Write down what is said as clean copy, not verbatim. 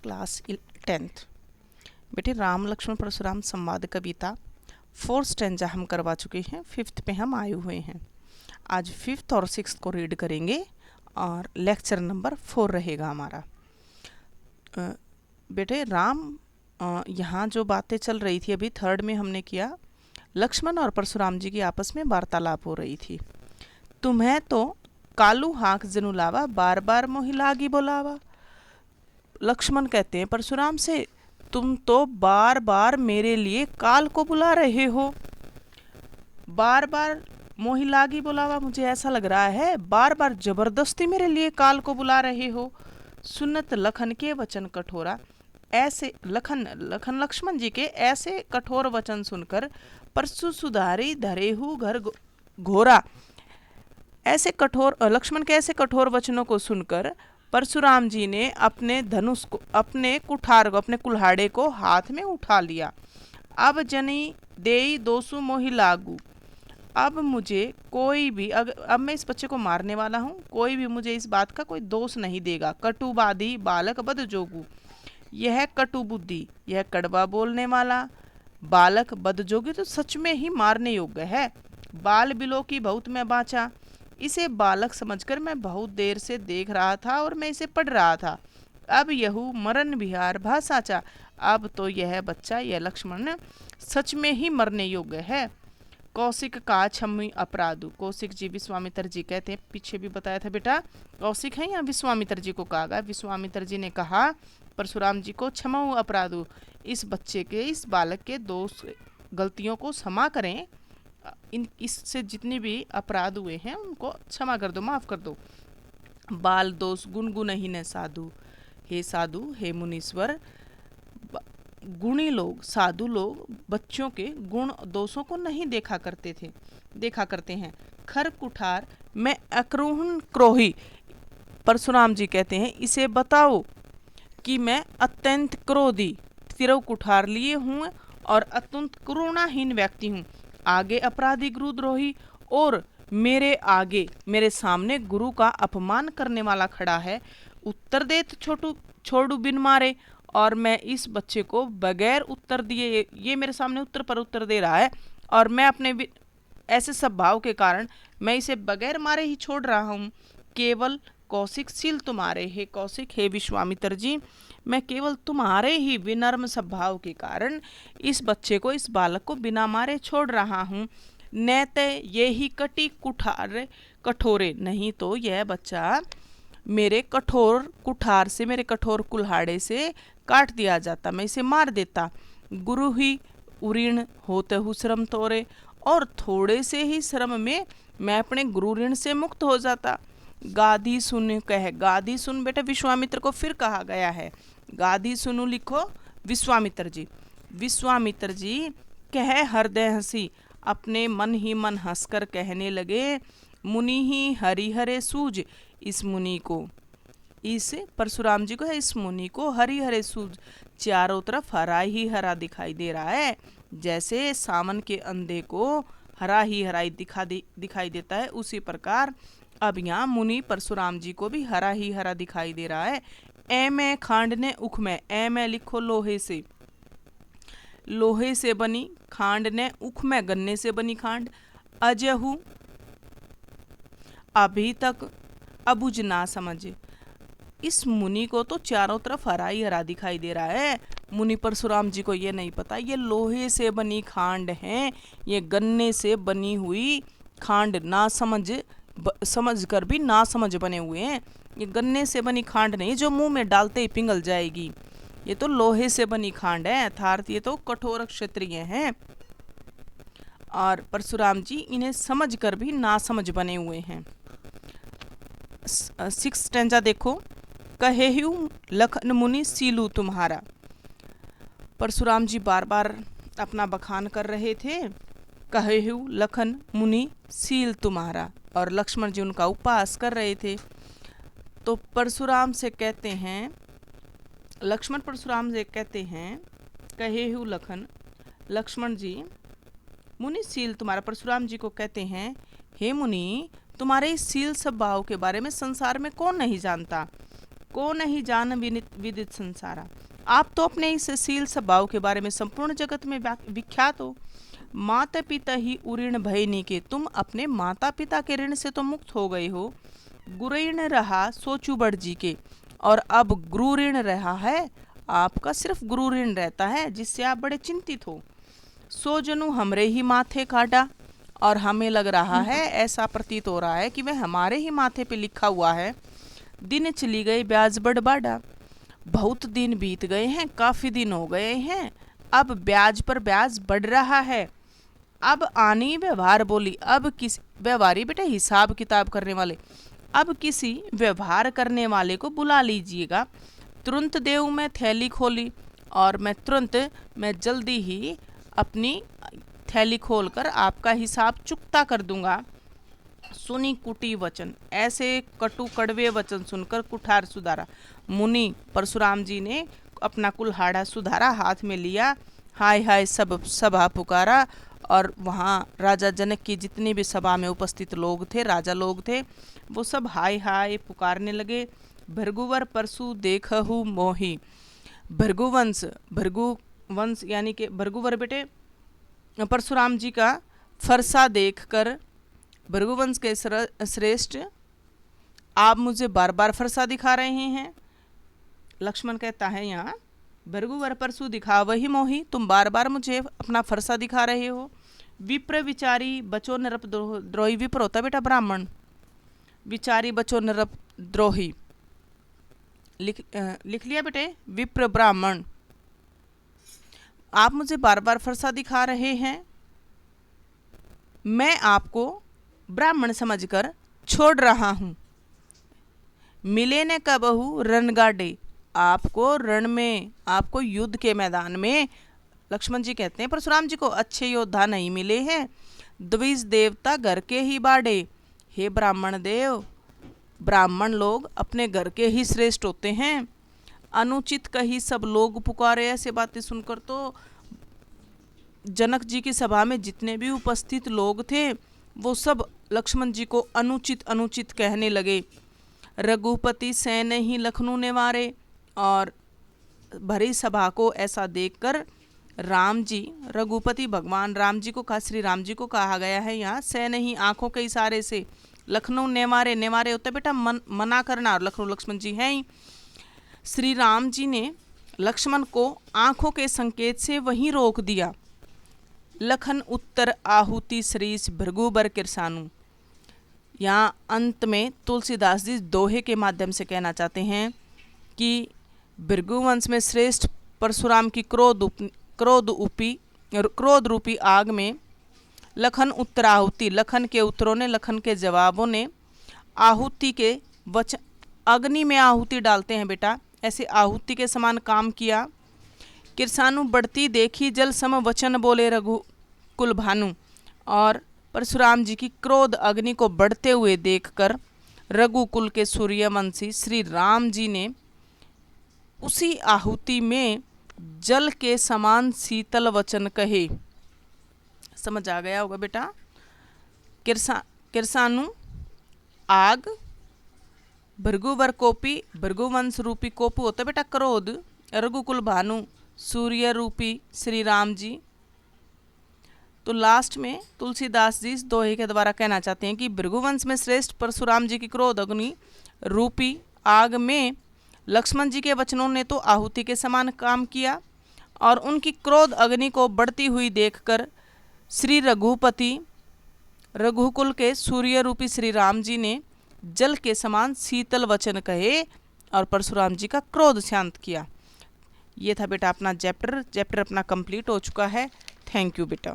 Class 10th। बेटे राम लक्ष्मण परशुराम संवाद कविता 4th stanza हम करवा चुके हैं, 5th पे हम आए हुए हैं। आज 5th और 6th को रीड करेंगे और लेक्चर नंबर 4 रहेगा हमारा। बेटे राम यहाँ जो बातें चल रही थी, अभी 3rd में हमने किया, लक्ष्मण और परशुराम जी की आपस में वार्तालाप हो रही थी। तुम्हें तो कालू हाक जनु लावा, बार बार मोहि लागी बोलावा। लक्ष्मण कहते हैं परशुराम से, तुम तो बार बार मेरे लिए काल को बुला रहे हो। बार बार मोहि लागी बुलावा, मुझे ऐसा लग रहा है बार बार जबरदस्ती मेरे लिए काल को बुला रहे हो। सुनत लखन के वचन कठोरा, ऐसे लखन लक्ष्मण जी के ऐसे कठोर वचन सुनकर परसु सुधारी धरेहु घर घोरा। ऐसे कठोर लक्ष्मण के ऐसे कठोर वचनों को सुनकर परशुराम जी ने अपने धनुष को, अपने कुठार को, अपने कुल्हाड़े को हाथ में उठा लिया। अब जनी देई दोसु मोहि लागू, अब मुझे कोई भी, अब मैं इस बच्चे को मारने वाला हूँ, कोई भी मुझे इस बात का कोई दोष नहीं देगा। कटुबादी बालक बद जोगू, यह कटु बुद्धि, यह कड़वा बोलने वाला बालक बदजोगी तो सच में ही मारने योग्य है। बाल बिलो की बहुत मैं बाँचा, इसे बालक समझकर मैं बहुत देर से देख रहा था और मैं इसे पढ़ रहा था। अब यहू मरण विहार भासाचा, अब तो यह बच्चा, यह लक्ष्मण सच में ही मरने योग्य है। कौशिक का छम्मी अपराधु, कौशिक जी विश्वामित्र जी कहते हैं, पीछे भी बताया था बेटा कौशिक है या विश्वामित्र जी को कहा गया। विश्वामित्र जी ने कहा परशुराम जी को, क्षमऊ अपराधु, इस बच्चे के, इस बालक के दोष गलतियों को क्षमा करें, इससे जितने भी अपराध हुए हैं उनको क्षमा कर दो, माफ कर दो। बाल दोष गुणगुण ही न साधु, हे साधु हे मुनीश्वर, गुणी लोग, साधु लोग बच्चों के गुण दोषों को नहीं देखा करते हैं। खर कुठार मैं अक्रोहन क्रोही, परशुराम जी कहते हैं इसे बताओ कि मैं अत्यंत क्रोधी, तिरव कुठार लिए हूँ और अत्यंत करुणाहीन व्यक्ति हूँ। आगे अपराधी गुरुद्रोही और मेरे आगे, मेरे सामने गुरु का अपमान करने वाला खड़ा है। उत्तर दे छोड़ू बिन मारे, और मैं इस बच्चे को बगैर उत्तर दिए, ये मेरे सामने उत्तर पर उत्तर दे रहा है और मैं अपने ऐसे स्वभाव के कारण मैं इसे बगैर मारे ही छोड़ रहा हूँ। केवल कौशिक सील तुम्हारे, हे कौशिक हे विश्वामित्र जी, मैं केवल तुम्हारे ही विनम्र स्वभाव के कारण इस बच्चे को, इस बालक को बिना मारे छोड़ रहा हूँ। नैते ये ही कटी कुठार कठोरे, नहीं तो यह बच्चा मेरे कठोर कुठार से, मेरे कठोर कुल्हाड़े से काट दिया जाता, मैं इसे मार देता। गुरु ही उऋण होते हु श्रम तोरे, और थोड़े से ही श्रम में मैं अपने गुरु ऋण से मुक्त हो जाता। गाधी सुन कह, गाधी सुन बेटा विश्वामित्र को फिर कहा गया है, गाधी सुनु लिखो विश्वामित्र जी। विश्वामित्र जी कह हृदय हंसी, अपने मन ही मन हंसकर कहने लगे, मुनि ही हरिहरे सूझ, इस मुनि को, इस परशुराम जी को है, इस मुनि को हरिहरे सूझ, चारों तरफ हरा ही हरा दिखाई दे रहा है। जैसे सावन के अंधे को हरा ही हरा दिखाई देता है, उसी प्रकार अब यहाँ मुनि परशुराम जी को भी हरा ही हरा दिखाई दे रहा है। ए में खांड ने उख में, ए में लिखो लोहे से, लोहे से बनी खांड ने उख में, गन्ने से बनी खांड। अजहू अभी तक अबुझ ना समझ, इस मुनि को तो चारों तरफ हरा ही हरा दिखाई दे रहा है। मुनि परशुराम जी को ये नहीं पता ये लोहे से बनी खांड है, ये गन्ने से बनी हुई खांड, ना समझ कर भी ना समझ बने हुए हैं। ये गन्ने से बनी खांड नहीं जो मुंह में डालते ही पिघल जाएगी, ये तो लोहे से बनी खांड है, अर्थात ये तो कठोर क्षत्रिय हैं और परशुराम जी इन्हें समझ कर भी ना समझ बने हुए हैं। 6th स्टैंजा देखो, कहेहु लखन मुनि सीलू तुम्हारा, परशुराम जी बार बार अपना बखान कर रहे थे। कहेहु लखन मुनि सील तुम्हारा, और लक्ष्मण जी उनका उपहास कर रहे थे। तो परशुराम से कहते हैं, लक्ष्मण परशुराम से कहते हैं, कहेहु लखन, लक्ष्मण जी मुनि सील तुम्हारा, परशुराम जी को कहते हैं, हे मुनि तुम्हारे इस सील स्वभाव के बारे में संसार में कौन नहीं जानता। को नहीं जान विदित संसारा। आप तो अपने इस शील स्वभाव के बारे में संपूर्ण जगत में विख्यात हो। माता पिता ही उऋण भय नीके, तुम अपने माता पिता के ऋण से तो मुक्त हो गए हो। गुरुऋण रहा सोचू बड़ जी के, और अब गुरु ऋण रहा है, आपका सिर्फ गुरु ऋण रहता है जिससे आप बड़े चिंतित हो। सो जनु हमरे ही माथे काटा, और हमें लग रहा है, ऐसा प्रतीत हो रहा है कि वह हमारे ही माथे पे लिखा हुआ है। दिन चली गई ब्याज बढ़ बाड़ा, बहुत दिन बीत गए हैं, काफी दिन हो गए हैं, अब ब्याज पर ब्याज बढ़ रहा है। अब आनी व्यवहार बोली, अब किस व्यवहारी बेटे हिसाब किताब करने वाले, अब किसी व्यवहार करने वाले को बुला लीजिएगा। तुरंत देव मैं थैली खोली, और मैं जल्दी ही अपनी थैली खोलकर आपका हिसाब चुकता कर दूंगा। सुनी कुटी वचन, ऐसे कटु कड़वे वचन सुनकर कुठार सुधारा। मुनि परशुराम जी ने अपना कुल्हाड़ा सुधारा, हाथ में लिया, हाय हाय सब सभा पुकारा। और वहाँ राजा जनक की जितनी भी सभा में उपस्थित लोग थे, राजा लोग थे, वो सब हाय हाय पुकारने लगे। भृगुवर परशु देखहु मोही, भृगुवंश यानी कि भृगुवर बेटे परशुराम जी का फरसा देखकर, भृगुवंश के श्रेष्ठ आप मुझे बार बार फरसा दिखा रहे हैं। लक्ष्मण कहता है यहाँ भृगुवर परशु दिखा वही मोही, तुम बार बार मुझे अपना फरसा दिखा रहे हो। विप्र विचारी बचो नरप द्रोही, विप्र होता बेटा ब्राह्मण, विचारी बचो नरप द्रोही, लिख लिया बेटे, विप्र ब्राह्मण। आप मुझे बार बार फरसा दिखा रहे हैं, मैं आपको ब्राह्मण समझकर छोड़ रहा हूँ। मिले न कबहु रणगाडे, आपको रण में, आपको युद्ध के मैदान में, लक्ष्मण जी कहते हैं परशुराम जी को, अच्छे योद्धा नहीं मिले हैं। द्विज देवता घर के ही बाड़े, हे ब्राह्मण देव, ब्राह्मण लोग अपने घर के ही श्रेष्ठ होते हैं। अनुचित कही सब लोग पुकारे, ऐसे बातें सुनकर तो जनक जी की सभा में जितने भी उपस्थित लोग थे वो सब लक्ष्मण जी को अनुचित अनुचित कहने लगे। रघुपति सैन ही लखनऊ ने मारे, और भरी सभा को ऐसा देखकर राम जी, रघुपति भगवान राम जी को कहा, श्री राम जी को कहा गया है यहाँ सैन ही आंखों के इशारे से, लखनऊ ने मारे, ने मारे होते बेटा मना करना, और लखनऊ लक्ष्मण जी हैं ही। श्री राम जी ने लक्ष्मण को आंखों के संकेत से वहीं रोक दिया। लखन उत्तर आहुति श्रीश भृगुबर किरसानु, यहाँ अंत में तुलसीदास जी दोहे के माध्यम से कहना चाहते हैं कि भृगुवंश में श्रेष्ठ परशुराम की क्रोध रूपी आग में लखन उत्तर आहुति, लखन के उत्तरों ने, लखन के जवाबों ने आहुति के वचन, अग्नि में आहुति डालते हैं बेटा, ऐसे आहुति के समान काम किया। किरसानु बढ़ती देखी जल सम वचन बोले रघुकुल भानु, और परशुराम जी की क्रोध अग्नि को बढ़ते हुए देखकर रघुकुल के सूर्यवंशी श्री राम जी ने उसी आहुति में जल के समान शीतल वचन कहे। समझ आ गया होगा बेटा। किरसानु आग, भृगुवर कोपी, भृगुवंश रूपी कोपु होता बेटा क्रोध, रघुकुल भानु सूर्य रूपी श्री राम जी। तो लास्ट में तुलसीदास जी इस दोहे के द्वारा कहना चाहते हैं कि भृगुवंश में श्रेष्ठ परशुराम जी की क्रोध अग्नि रूपी आग में लक्ष्मण जी के वचनों ने तो आहुति के समान काम किया, और उनकी क्रोध अग्नि को बढ़ती हुई देखकर श्री रघुपति, रघुकुल के सूर्य रूपी श्री राम जी ने जल के समान शीतल वचन कहे और परशुराम जी का क्रोध शांत किया। ये था बेटा अपना चैप्टर अपना कंप्लीट हो चुका है। थैंक यू बेटा।